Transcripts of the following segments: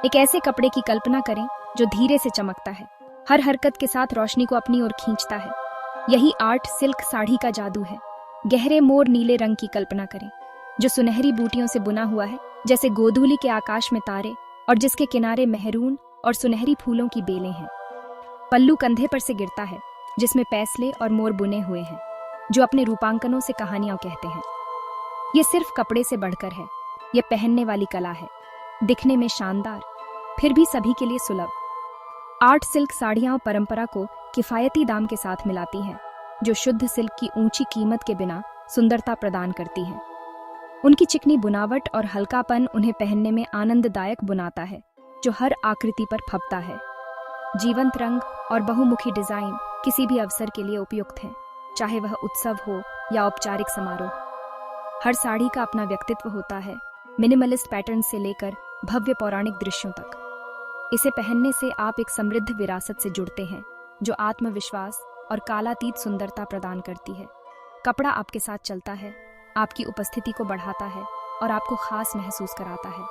एक ऐसे कपड़े की कल्पना करें जो धीरे से चमकता है, हर हरकत के साथ रोशनी को अपनी ओर खींचता है। यही आर्ट सिल्क साड़ी का जादू है। गहरे मोर नीले रंग की कल्पना करें जो सुनहरी बूटियों से बुना हुआ है, जैसे गोधूली के आकाश में तारे, और जिसके किनारे मेहरून और सुनहरी फूलों की बेलें हैं। पल्लू कंधे पर से गिरता है जिसमें पैसले और मोर बुने हुए हैं जो अपने रूपांकनों से कहानियां कहते हैं। ये सिर्फ कपड़े से बढ़कर है, ये पहनने वाली कला है, दिखने में शानदार फिर भी सभी के लिए सुलभ। आर्ट सिल्क साड़ियां परंपरा को किफायती दाम के साथ मिलाती हैं, जो शुद्ध सिल्क की ऊंची कीमत के बिना सुंदरता प्रदान करती हैं। उनकी चिकनी बुनावट और हल्कापन उन्हें पहनने में आनंददायक बनाता है, जो हर आकृति पर फबता है। जीवंत रंग और बहुमुखी डिजाइन किसी भी अवसर के लिए उपयुक्त हैं, चाहे वह उत्सव हो या औपचारिक समारोह। हर साड़ी का अपना व्यक्तित्व होता है, मिनिमलिस्ट पैटर्न से लेकर भव्य पौराणिक दृश्यों तक। इसे पहनने से आप एक समृद्ध विरासत से जुड़ते हैं, जो आत्मविश्वास और कालातीत सुंदरता प्रदान करती है। कपड़ा आपके साथ चलता है, आपकी उपस्थिति को बढ़ाता है और आपको खास महसूस कराता है।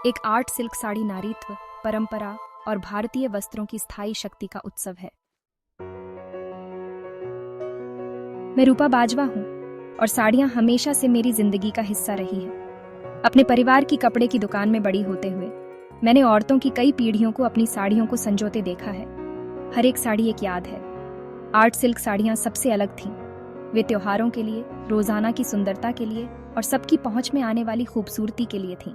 एक आर्ट सिल्क साड़ी नारीत्व, परंपरा और भारतीय वस्त्रों की स्थायी शक्ति का उत्सव है। मैं रूपा बाजवा हूँ और साड़ियाँ हमेशा से मेरी जिंदगी का हिस्सा रही हैं। अपने परिवार की कपड़े की दुकान में बड़ी होते हुए मैंने औरतों की कई पीढ़ियों को अपनी साड़ियों को संजोते देखा है। हर एक साड़ी एक याद है। आर्ट सिल्क साड़ियाँ सबसे अलग थीं। वे त्योहारों के लिए, रोजाना की सुंदरता के लिए और सबकी पहुंच में आने वाली खूबसूरती के लिए थीं।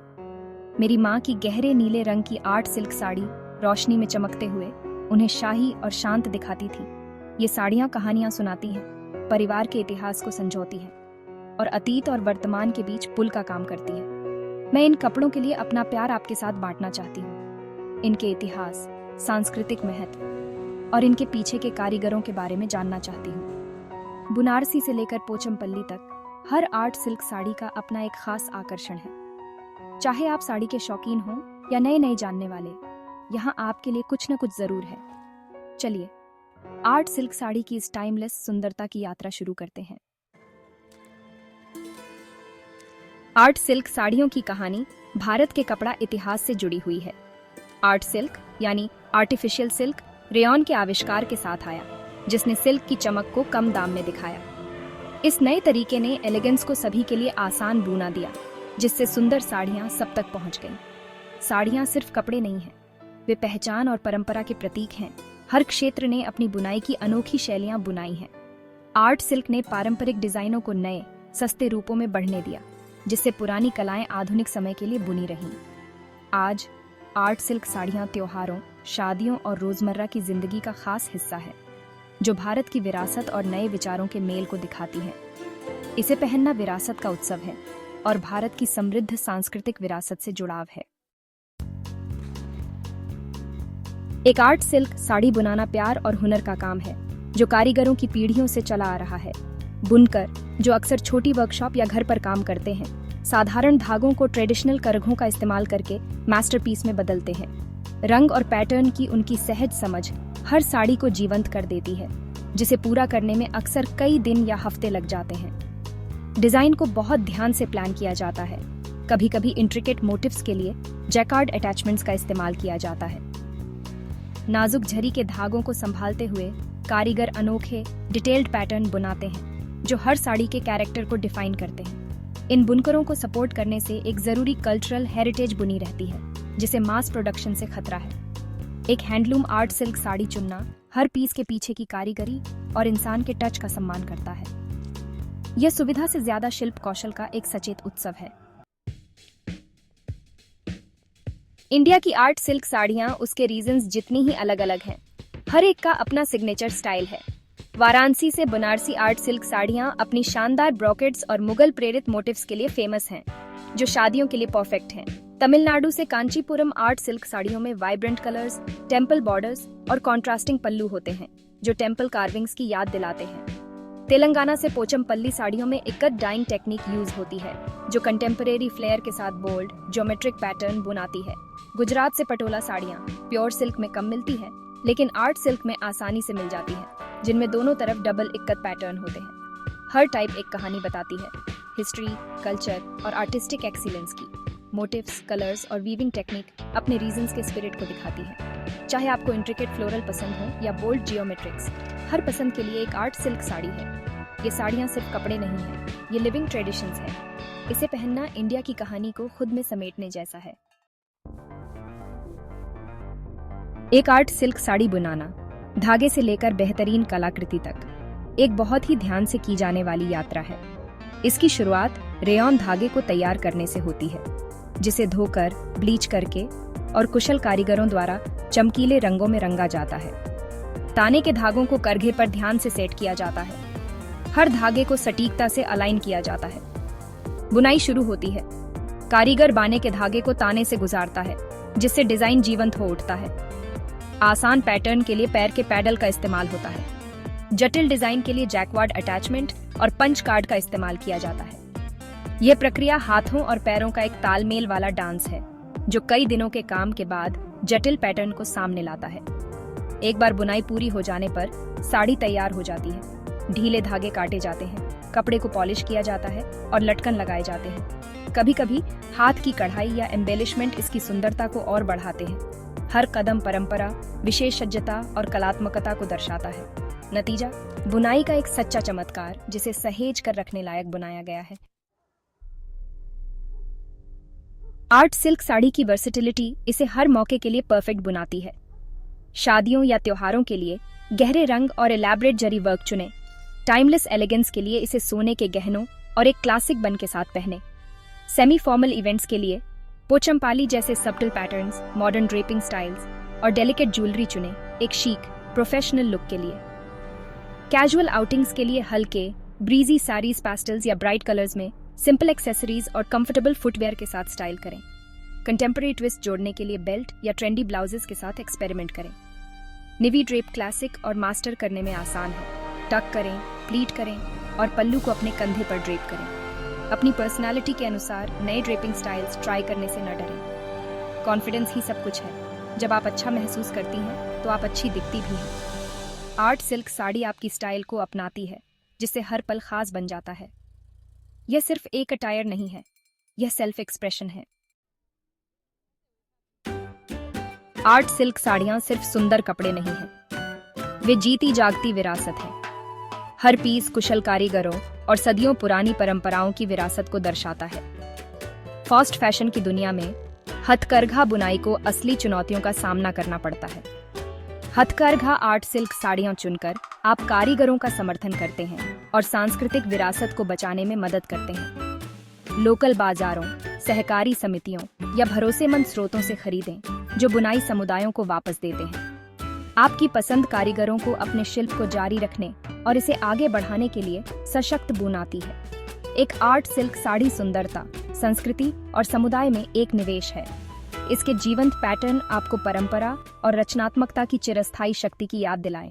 मेरी माँ की गहरे नीले रंग की आर्ट सिल्क साड़ी रोशनी में चमकते हुए उन्हें शाही और शांत दिखाती थी। ये साड़ियाँ कहानियाँ सुनाती हैं, परिवार के इतिहास को संजोती हैं और अतीत और वर्तमान के बीच पुल का काम करती है। मैं इन कपड़ों के लिए अपना प्यार आपके साथ बांटना चाहती हूँ। इनके इतिहास, सांस्कृतिक महत्व और इनके पीछे के कारीगरों के बारे में जानना चाहती हूँ। बनारसी से लेकर पोचमपल्ली तक हर आर्ट सिल्क साड़ी का अपना एक खास आकर्षण है। चाहे आप साड़ी के शौकीन हो या नए नए जानने वाले, यहाँ आपके लिए कुछ न कुछ जरूर है। चलिए आर्ट सिल्क साड़ी की इस टाइमलेस सुंदरता की यात्रा शुरू करते हैं। आर्ट सिल्क साड़ियों की कहानी भारत के कपड़ा इतिहास से जुड़ी हुई है। आर्ट सिल्क यानी आर्टिफिशियल सिल्क रेयॉन के आविष्कार के साथ आया, जिसने सिल्क की चमक को कम दाम में दिखाया। इस नए तरीके ने एलिगेंस को सभी के लिए आसान बुना दिया, जिससे सुंदर साड़ियां सब तक पहुंच गईं। साड़ियां सिर्फ कपड़े नहीं हैं, वे पहचान और परंपरा के प्रतीक हैं। हर क्षेत्र ने अपनी बुनाई की अनोखी शैलियां बुनाई हैं। आर्ट सिल्क ने पारंपरिक डिजाइनों को नए, सस्ते रूपों में बढ़ने दिया, जिससे पुरानी कलाएं आधुनिक समय के लिए बुनी रहीं। आज आर्ट सिल्क साड़ियां त्योहारों, शादियों और रोजमर्रा की जिंदगी का खास हिस्सा है, जो भारत की विरासत और नए विचारों के मेल को दिखाती हैं। इसे पहनना विरासत का उत्सव है और भारत की समृद्ध सांस्कृतिक विरासत से जुड़ाव है। एक आर्ट सिल्क साड़ी बुनाना प्यार और हुनर का काम है, जो कारीगरों की पीढ़ियों से चला आ रहा है। बुनकर, जो अक्सर छोटी वर्कशॉप या घर पर काम करते हैं, साधारण धागों को ट्रेडिशनल करघों का इस्तेमाल करके मास्टरपीस में बदलते हैं। रंग और पैटर्न की उनकी सहज समझ हर साड़ी को जीवंत कर देती है, जिसे पूरा करने में अक्सर कई दिन या हफ्ते लग जाते हैं। डिजाइन को बहुत ध्यान से प्लान किया जाता है। कभी कभी इंट्रिकेट मोटिव्स के लिए जैकार्ड अटैचमेंट्स का इस्तेमाल किया जाता है। नाजुक झरी के धागों को संभालते हुए कारीगर अनोखे डिटेल्ड पैटर्न बुनाते हैं, जो हर साड़ी के कैरेक्टर को डिफाइन करते हैं। इन बुनकरों को सपोर्ट करने से एक जरूरी कल्चरल हेरिटेज बुनी रहती है, जिसे मास प्रोडक्शन से खतरा है। एक हैंडलूम आर्ट सिल्क साड़ी चुनना हर पीस के पीछे की कारीगरी और इंसान के टच का सम्मान करता है। यह सुविधा से ज्यादा शिल्प कौशल का एक सचेत उत्सव है। इंडिया की आर्ट सिल्क साड़ियां उसके रीजन्स जितनी ही अलग अलग हैं, हर एक का अपना सिग्नेचर स्टाइल है। वाराणसी से बनारसी आर्ट सिल्क साड़ियां अपनी शानदार ब्रोकेड्स और मुगल प्रेरित मोटिव्स के लिए फेमस हैं, जो शादियों के लिए परफेक्ट हैं। तमिलनाडु से कांचीपुरम आर्ट सिल्क साड़ियों में वाइब्रेंट कलर्स, टेम्पल बॉर्डर्स और कॉन्ट्रास्टिंग पल्लू होते हैं, जो टेम्पल कार्विंग्स की याद दिलाते हैं। तेलंगाना से पोचमपल्ली साड़ियों में इक्कत डाइंग टेक्निक यूज होती है, जो कंटेम्परेरी फ्लेयर के साथ बोल्ड ज्योमेट्रिक पैटर्न बुनाती है। गुजरात से पटोला साड़ियाँ प्योर सिल्क में कम मिलती है, लेकिन आर्ट सिल्क में आसानी से मिल जाती है, जिनमें दोनों तरफ डबल इक्कत पैटर्न होते हैं। हर टाइप एक कहानी बताती है, हिस्ट्री, कल्चर और आर्टिस्टिक एक्सीलेंस की। मोटिव्स, कलर्स और वीविंग टेक्निक अपने रीजन्स के स्पिरिट को दिखाती है। चाहे आपको इंट्रिकेट फ्लोरल पसंद हो या बोल्ड जियोमेट्रिक्स, हर पसंद के लिए एक आर्ट सिल्क साड़ी है। ये साड़ियाँ सिर्फ कपड़े नहीं हैं, ये लिविंग ट्रेडिशंस हैं। इसे पहनना इंडिया की कहानी को खुद में समेटने जैसा है। एक आर्ट सिल्क साड़ी बुनाना, धागे से लेकर बेहतरीन कलाकृति तक, एक बहुत ही ध्यान से की जाने वाली यात्रा है। इसकी शुरुआत रेयॉन धागे को तैयार करने से होती है, जिसे धोकर, ब्लीच करके और कुशल कारीगरों द्वारा चमकीले रंगों में रंगा जाता है। ताने के धागों को करघे पर ध्यान से सेट किया जाता है। हर धागे को सटीकता से अलाइन किया जाता है। बुनाई शुरू होती है। कारीगर बाने के धागे को ताने से गुजारता है, जिससे डिजाइन जीवंत हो उठता है। आसान पैटर्न के लिए पैर के पैडल का इस्तेमाल होता है। जटिल डिजाइन के लिए जैकवार्ड अटैचमेंट और पंच कार्ड का इस्तेमाल किया जाता है। यह प्रक्रिया हाथों और पैरों का एक तालमेल वाला डांस है, जो कई दिनों के काम के बाद जटिल पैटर्न को सामने लाता है। एक बार बुनाई पूरी हो जाने पर साड़ी तैयार हो जाती है। ढीले धागे काटे जाते हैं, कपड़े को पॉलिश किया जाता है और लटकन लगाए जाते हैं। कभी कभी हाथ की कढ़ाई या एम्बेलिशमेंट इसकी सुंदरता को और बढ़ाते हैं। हर कदम परंपरा, विशेषज्ञता और कलात्मकता को दर्शाता है। नतीजा, बुनाई का एक सच्चा चमत्कार जिसे सहेज कर रखने लायक बनाया गया है। आर्ट सिल्क साड़ी की वर्सेटिलिटी इसे हर मौके के लिए परफेक्ट बनाती है। शादियों या त्योहारों के लिए गहरे रंग और एलैबोरेट जरी वर्क चुनें। टाइमलेस एलिगेंस के लिए इसे सोने के गहनों और एक क्लासिक बन के साथ पहने। सेमी फॉर्मल इवेंट्स के लिए पोचमपाली जैसे subtle patterns, modern draping styles और डेलिकेट ज्वेलरी चुनें, एक शीक, प्रोफेशनल लुक के लिए। कैजुअल आउटिंग्स के लिए हल्के, ब्रीजी साड़ीज, पैस्टल्स या ब्राइट कलर्स में सिंपल एक्सेसरीज और कंफर्टेबल फुटवेयर के साथ स्टाइल करें। कंटेम्पररी ट्विस्ट जोड़ने के लिए बेल्ट या ट्रेंडी ब्लाउजेस के साथ एक्सपेरिमेंट करें। निवी ड्रेप क्लासिक और मास्टर करने में आसान है। टक करें, प्लीट करें और पल्लू को अपने कंधे पर ड्रेप करें। अपनी पर्सनालिटी के अनुसार नए ड्रेपिंग स्टाइल्स ट्राई करने से न डरें। कॉन्फिडेंस ही सब कुछ है। जब आप अच्छा महसूस करती हैं तो आप अच्छी दिखती भी हैं। आर्ट सिल्क साड़ी आपकी स्टाइल को अपनाती है, जिससे हर पल खास बन जाता है। यह सिर्फ एक अटायर नहीं है, यह सेल्फ एक्सप्रेशन है। आर्ट सिल्क साड़ियां सिर्फ सुंदर कपड़े नहीं हैं, वे जीती जागती विरासत है। हर पीस कुशल कारीगरों और सदियों पुरानी परंपराओं की विरासत को दर्शाता है। फास्ट फैशन की दुनिया में हथकरघा बुनाई को असली चुनौतियों का सामना करना पड़ता है। हथकरघा आर्ट सिल्क साड़ियां चुनकर आप कारीगरों का समर्थन करते हैं और सांस्कृतिक विरासत को बचाने में मदद करते हैं। लोकल बाजारों, सहकारी समितियों या भरोसेमंद स्रोतों से खरीदें, जो बुनाई समुदायों को वापस देते हैं। आपकी पसंद कारीगरों को अपने शिल्प को जारी रखने और इसे आगे बढ़ाने के लिए सशक्त बनाती है। एक आर्ट सिल्क साड़ी सुंदरता, संस्कृति और समुदाय में एक निवेश है। इसके जीवंत पैटर्न आपको परंपरा और रचनात्मकता की चिरस्थायी शक्ति की याद दिलाएं।